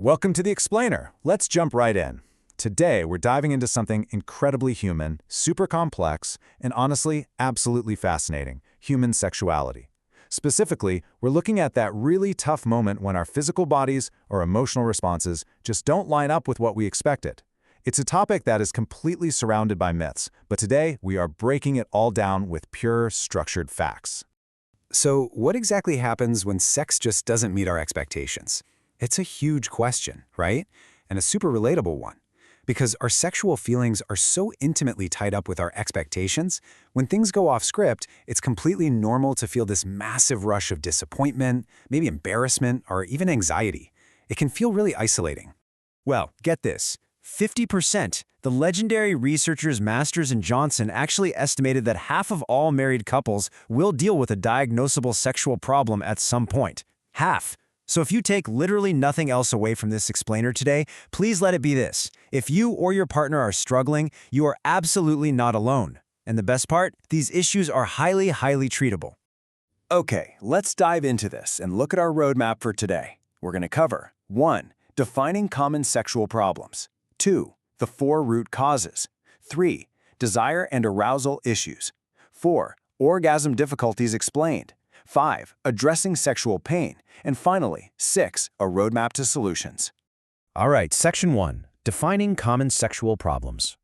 Welcome to The Explainer. Let's jump right in. Today, we're diving into something incredibly human, super complex, and honestly, absolutely fascinating: human sexuality. Specifically, we're looking at that really tough moment when our physical bodies or emotional responses just don't line up with what we expected. It's a topic that is completely surrounded by myths, but today we are breaking it all down with pure, structured facts. So, what exactly happens when sex just doesn't meet our expectations? It's a huge question, right? And a super relatable one. Because our sexual feelings are so intimately tied up with our expectations, when things go off script, it's completely normal to feel this massive rush of disappointment, maybe embarrassment, or even anxiety. It can feel really isolating. Well, get this. 50%. The legendary researchers Masters and Johnson actually estimated that half of all married couples will deal with a diagnosable sexual problem at some point. Half. So if you take literally nothing else away from this explainer today, please let it be this. If you or your partner are struggling, you are absolutely not alone. And the best part? These issues are highly treatable. Okay, let's dive into this and look at our roadmap for today. We're going to cover 1. Defining common sexual problems. 2. The 4 root causes. 3. Desire and arousal issues. 4. Orgasm difficulties explained. 5. Addressing sexual pain. And finally, 6. A roadmap to solutions. All right, Section 1. Defining common sexual problems.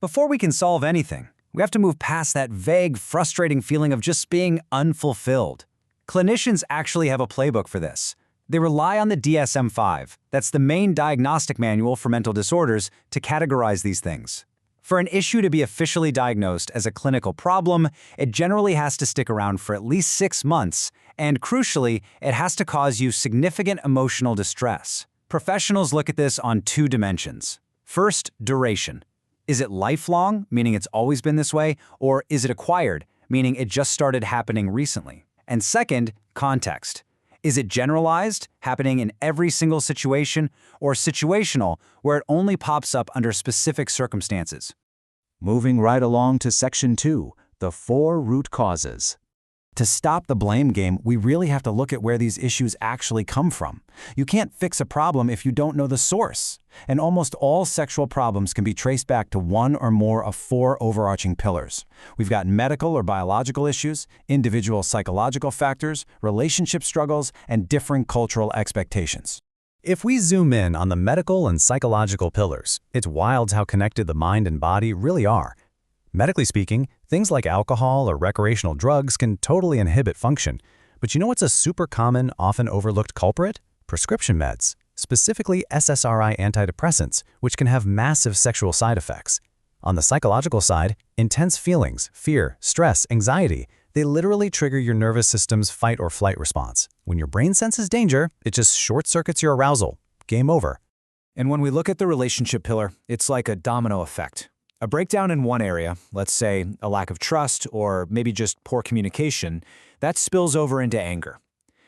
Before we can solve anything, we have to move past that vague, frustrating feeling of just being unfulfilled. Clinicians actually have a playbook for this. They rely on the DSM-5, that's the main diagnostic manual for mental disorders, to categorize these things. For an issue to be officially diagnosed as a clinical problem, it generally has to stick around for at least 6 months, and crucially, it has to cause you significant emotional distress. Professionals look at this on 2 dimensions. First, duration. Is it lifelong, meaning it's always been this way, or is it acquired, meaning it just started happening recently? And second, context. Is it generalized, happening in every single situation, or situational, where it only pops up under specific circumstances? Moving right along to Section 2, the 4 root causes. To stop the blame game, we really have to look at where these issues actually come from. You can't fix a problem if you don't know the source. And almost all sexual problems can be traced back to one or more of 4 overarching pillars. We've got medical or biological issues, individual psychological factors, relationship struggles, and differing cultural expectations. If we zoom in on the medical and psychological pillars, it's wild how connected the mind and body really are. Medically speaking, things like alcohol or recreational drugs can totally inhibit function. But you know what's a super common, often overlooked culprit? Prescription meds, specifically SSRI antidepressants, which can have massive sexual side effects. On the psychological side, intense feelings, fear, stress, anxiety, they literally trigger your nervous system's fight or flight response. When your brain senses danger, it just short-circuits your arousal. Game over. And when we look at the relationship pillar, it's like a domino effect. A breakdown in one area, let's say a lack of trust or maybe just poor communication, that spills over into anger.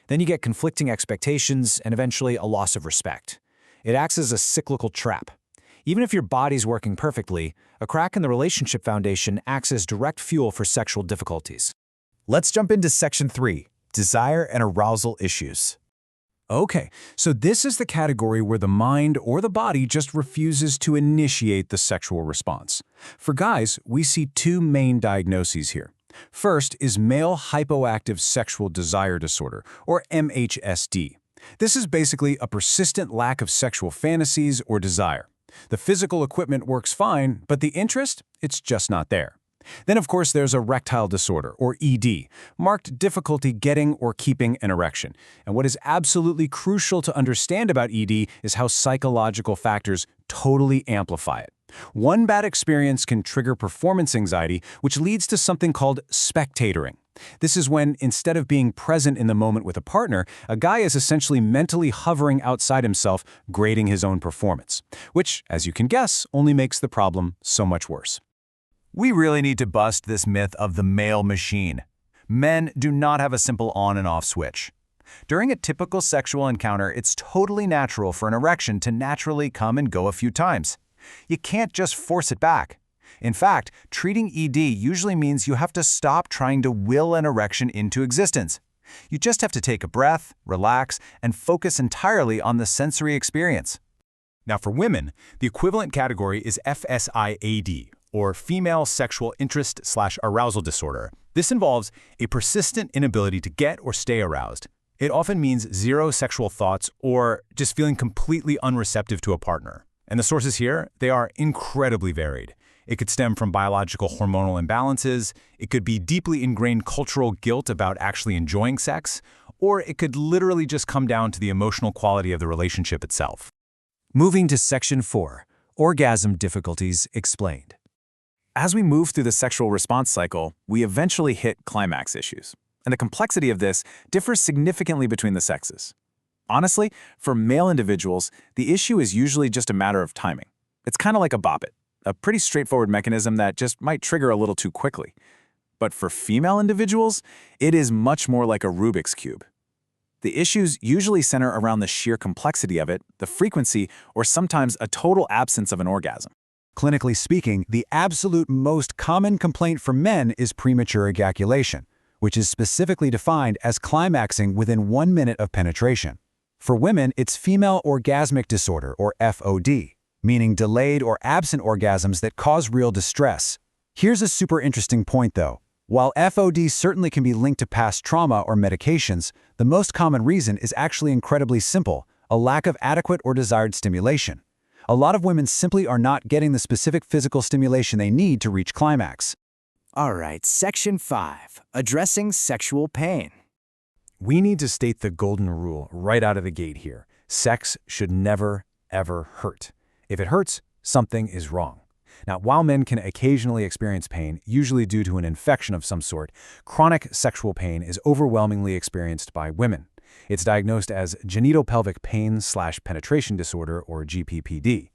Then you get conflicting expectations and eventually a loss of respect. It acts as a cyclical trap. Even if your body's working perfectly, a crack in the relationship foundation acts as direct fuel for sexual difficulties. Let's jump into Section 3, desire and arousal issues. Okay, so this is the category where the mind or the body just refuses to initiate the sexual response. For guys, we see 2 main diagnoses here. First is male hypoactive sexual desire disorder, or MHSD. This is basically a persistent lack of sexual fantasies or desire. The physical equipment works fine, but the interest, it's just not there. Then, of course, there's erectile disorder, or ED, marked difficulty getting or keeping an erection. And what is absolutely crucial to understand about ED is how psychological factors totally amplify it. One bad experience can trigger performance anxiety, which leads to something called spectatoring. This is when, instead of being present in the moment with a partner, a guy is essentially mentally hovering outside himself, grading his own performance, which, as you can guess, only makes the problem so much worse. We really need to bust this myth of the male machine. Men do not have a simple on and off switch. During a typical sexual encounter, it's totally natural for an erection to naturally come and go a few times. You can't just force it back. In fact, treating ED usually means you have to stop trying to will an erection into existence. You just have to take a breath, relax, and focus entirely on the sensory experience. Now for women, the equivalent category is FSIAD, or Female Sexual Interest/Arousal Disorder. This involves a persistent inability to get or stay aroused. It often means zero sexual thoughts or just feeling completely unreceptive to a partner. And the sources here, they are incredibly varied. It could stem from biological hormonal imbalances, it could be deeply ingrained cultural guilt about actually enjoying sex, or it could literally just come down to the emotional quality of the relationship itself. Moving to Section 4, Orgasm Difficulties Explained. As we move through the sexual response cycle, we eventually hit climax issues. And the complexity of this differs significantly between the sexes. Honestly, for male individuals, the issue is usually just a matter of timing. It's kind of like a bop it, a pretty straightforward mechanism that just might trigger a little too quickly. But for female individuals, it is much more like a Rubik's Cube. The issues usually center around the sheer complexity of it, the frequency, or sometimes a total absence of an orgasm. Clinically speaking, the absolute most common complaint for men is premature ejaculation, which is specifically defined as climaxing within 1 minute of penetration. For women, it's female orgasmic disorder, or FOD, meaning delayed or absent orgasms that cause real distress. Here's a super interesting point, though. While FOD certainly can be linked to past trauma or medications, the most common reason is actually incredibly simple: a lack of adequate or desired stimulation. A lot of women simply are not getting the specific physical stimulation they need to reach climax. All right, Section 5, Addressing Sexual Pain. We need to state the golden rule right out of the gate here. Sex should never, ever hurt. If it hurts, something is wrong. Now, while men can occasionally experience pain, usually due to an infection of some sort, chronic sexual pain is overwhelmingly experienced by women. It's diagnosed as genitopelvic pain/penetration disorder, or GPPD.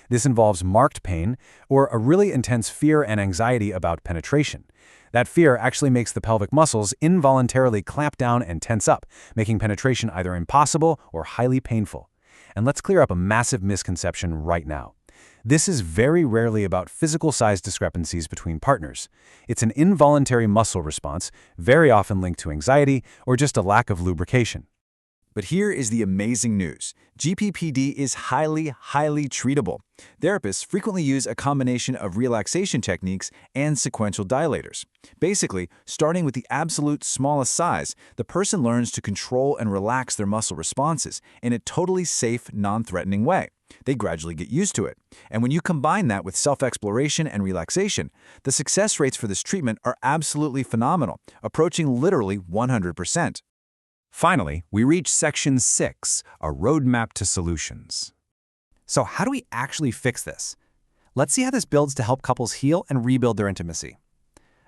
This involves marked pain or a really intense fear and anxiety about penetration. That fear actually makes the pelvic muscles involuntarily clamp down and tense up, making penetration either impossible or highly painful. And let's clear up a massive misconception right now. This is very rarely about physical size discrepancies between partners. It's an involuntary muscle response, very often linked to anxiety or just a lack of lubrication. But here is the amazing news. GPPD is highly treatable. Therapists frequently use a combination of relaxation techniques and sequential dilators. Basically, starting with the absolute smallest size, the person learns to control and relax their muscle responses in a totally safe, non-threatening way. They gradually get used to it. And when you combine that with self-exploration and relaxation, the success rates for this treatment are absolutely phenomenal, approaching literally 100%. Finally, we reach Section 6, a roadmap to solutions. So how do we actually fix this? Let's see how this builds to help couples heal and rebuild their intimacy.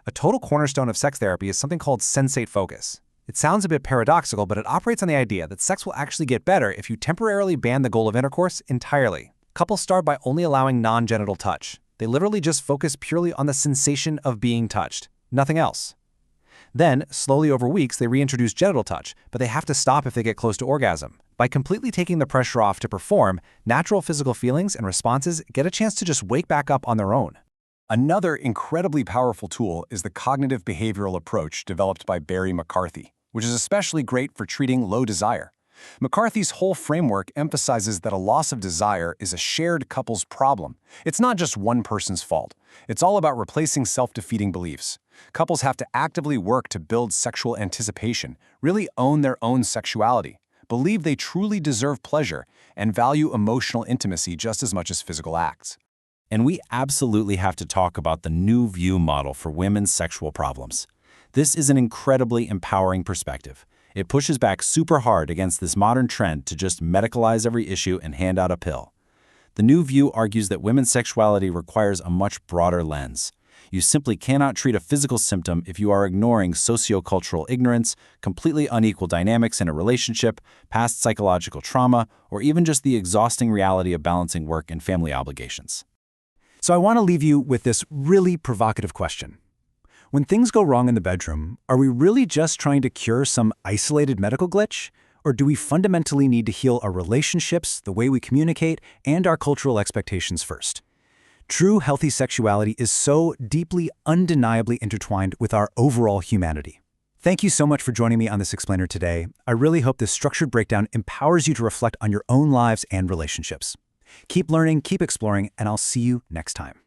A total cornerstone of sex therapy is something called sensate focus. It sounds a bit paradoxical, but it operates on the idea that sex will actually get better if you temporarily ban the goal of intercourse entirely. Couples start by only allowing non-genital touch. They literally just focus purely on the sensation of being touched, nothing else. Then, slowly over weeks, they reintroduce genital touch, but they have to stop if they get close to orgasm. By completely taking the pressure off to perform, natural physical feelings and responses get a chance to just wake back up on their own. Another incredibly powerful tool is the cognitive behavioral approach developed by Barry McCarthy, which is especially great for treating low desire. McCarthy's whole framework emphasizes that a loss of desire is a shared couple's problem. It's not just one person's fault. It's all about replacing self-defeating beliefs. Couples have to actively work to build sexual anticipation, really own their own sexuality, believe they truly deserve pleasure, and value emotional intimacy just as much as physical acts. And we absolutely have to talk about the New View model for women's sexual problems. This is an incredibly empowering perspective. It pushes back super hard against this modern trend to just medicalize every issue and hand out a pill. The New View argues that women's sexuality requires a much broader lens. You simply cannot treat a physical symptom if you are ignoring sociocultural ignorance, completely unequal dynamics in a relationship, past psychological trauma, or even just the exhausting reality of balancing work and family obligations. So I want to leave you with this really provocative question. When things go wrong in the bedroom, are we really just trying to cure some isolated medical glitch? Or do we fundamentally need to heal our relationships, the way we communicate, and our cultural expectations first? True healthy sexuality is so deeply, undeniably intertwined with our overall humanity. Thank you so much for joining me on this explainer today. I really hope this structured breakdown empowers you to reflect on your own lives and relationships. Keep learning, keep exploring, and I'll see you next time.